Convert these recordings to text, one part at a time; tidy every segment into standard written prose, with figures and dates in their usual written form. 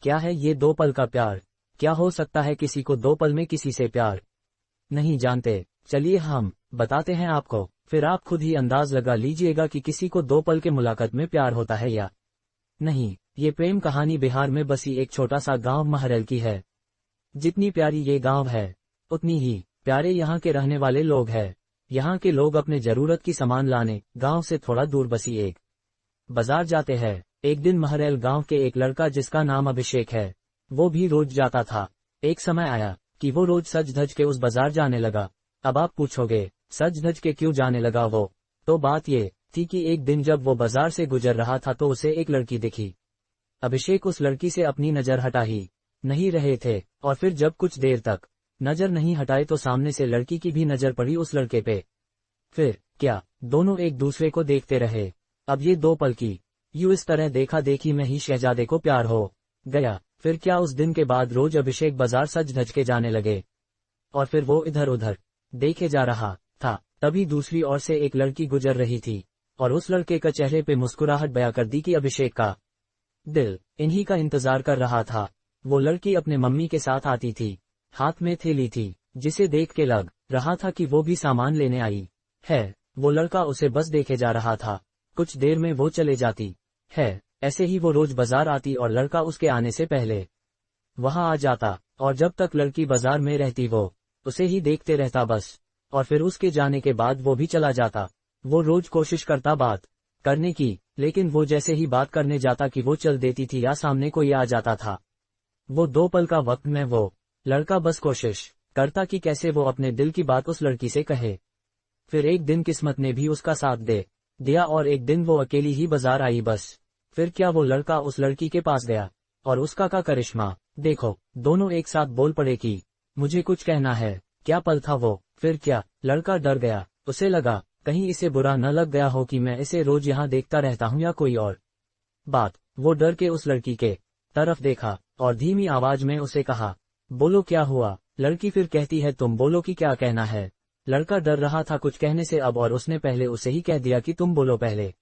क्या है ये 2 पल का प्यार? क्या हो सकता है किसी को 2 पल में किसी से प्यार? नहीं जानते? चलिए हम बताते हैं आपको, फिर आप खुद ही अंदाज लगा लीजिएगा कि किसी को 2 पल के मुलाकात में प्यार होता है या नहीं। ये प्रेम कहानी बिहार में बसी एक छोटा सा गांव महरल की है। जितनी प्यारी ये गांव है, उतनी ही प्यारे यहाँ के रहने वाले लोग हैं। यहाँ के लोग अपने जरूरत की सामान लाने गांव से थोड़ा दूर बसी एक बाजार जाते हैं। एक दिन महरैल गांव के एक लड़का जिसका नाम अभिषेक है, वो भी रोज जाता था। एक समय आया कि वो रोज सज धज के उस बाजार जाने लगा। अब आप पूछोगे सज धज के क्यों जाने लगा वो? तो बात ये थी कि एक दिन जब वो बाजार से गुजर रहा था तो उसे एक लड़की दिखी। अभिषेक उस लड़की से अपनी नजर हटा ही नहीं रहे थे, और फिर जब कुछ देर तक नजर नहीं हटाए तो सामने से लड़की की भी नजर पड़ी उस लड़के पे। फिर क्या दोनों एक दूसरे को देखते रहे। अब ये 2 पल की यूं इस तरह देखा देखी में ही शहजादे को प्यार हो गया। फिर क्या उस दिन के बाद रोज अभिषेक बाजार सज धज के जाने लगे, और फिर वो इधर उधर देखे जा रहा था। तभी दूसरी ओर से एक लड़की गुजर रही थी, और उस लड़के का चेहरे पे मुस्कुराहट बयां कर दी कि अभिषेक का दिल इन्हीं का इंतजार कर रहा था। वो लड़की अपने मम्मी के साथ आती थी, हाथ में थैली थी, जिसे देख के लग रहा था कि वो भी सामान लेने आई है। वो लड़का उसे बस देखे जा रहा था। कुछ देर में वो चले जाती है। ऐसे ही वो रोज बाजार आती और लड़का उसके आने से पहले वहां आ जाता, और जब तक लड़की बाजार में रहती वो उसे ही देखते रहता बस। और फिर उसके जाने के बाद वो भी चला जाता। वो रोज कोशिश करता बात करने की, लेकिन वो जैसे ही बात करने जाता कि वो चल देती थी या सामने कोई आ जाता था। वो 2 पल का वक्त में वो लड़का बस कोशिश करता कि कैसे वो अपने दिल की बात उस लड़की से कहे। फिर एक दिन किस्मत ने भी उसका साथ दे दिया, और एक दिन वो अकेली ही बाजार आई बस। फिर क्या वो लड़का उस लड़की के पास गया, और उसका का करिश्मा देखो। दोनों एक साथ बोल पड़े कि मुझे कुछ कहना है। क्या पल था वो। फिर क्या लड़का डर गया। उसे लगा कहीं इसे बुरा न लग गया हो कि मैं इसे रोज यहाँ देखता रहता हूँ या कोई और बात। वो डर के उस लड़की के तरफ देखा और धीमी आवाज में उसे कहा, बोलो क्या हुआ। लड़की फिर कहती है, तुम बोलो कि क्या कहना है। लड़का डर रहा था कुछ कहने से अब, और उसने पहले उसे ही कह दिया कि तुम बोलो पहले।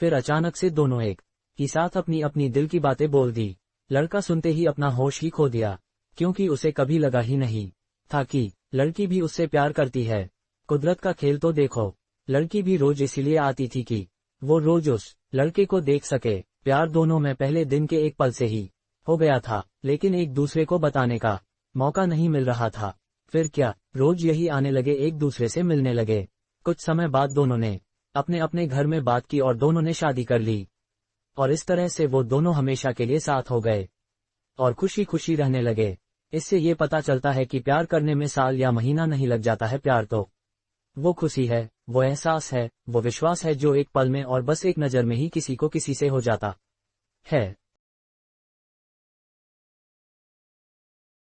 फिर अचानक से दोनों एक ही साथ अपनी अपनी दिल की बातें बोल दी। लड़का सुनते ही अपना होश ही खो दिया, क्योंकि उसे कभी लगा ही नहीं था कि लड़की भी उससे प्यार करती है। कुदरत का खेल तो देखो। लड़की भी रोज इसीलिए आती थी कि वो रोज उस लड़के को देख सके। प्यार दोनों में पहले दिन के एक पल से ही हो गया था, लेकिन एक दूसरे को बताने का मौका नहीं मिल रहा था। फिर क्या रोज यही आने लगे, एक दूसरे से मिलने लगे। कुछ समय बाद दोनों ने अपने अपने घर में बात की और दोनों ने शादी कर ली, और इस तरह से वो दोनों हमेशा के लिए साथ हो गए और खुशी खुशी रहने लगे। इससे ये पता चलता है कि प्यार करने में साल या महीना नहीं लग जाता है। प्यार तो वो खुशी है, वो एहसास है, वो विश्वास है जो एक पल में और बस एक नजर में ही किसी को किसी से हो जाता है।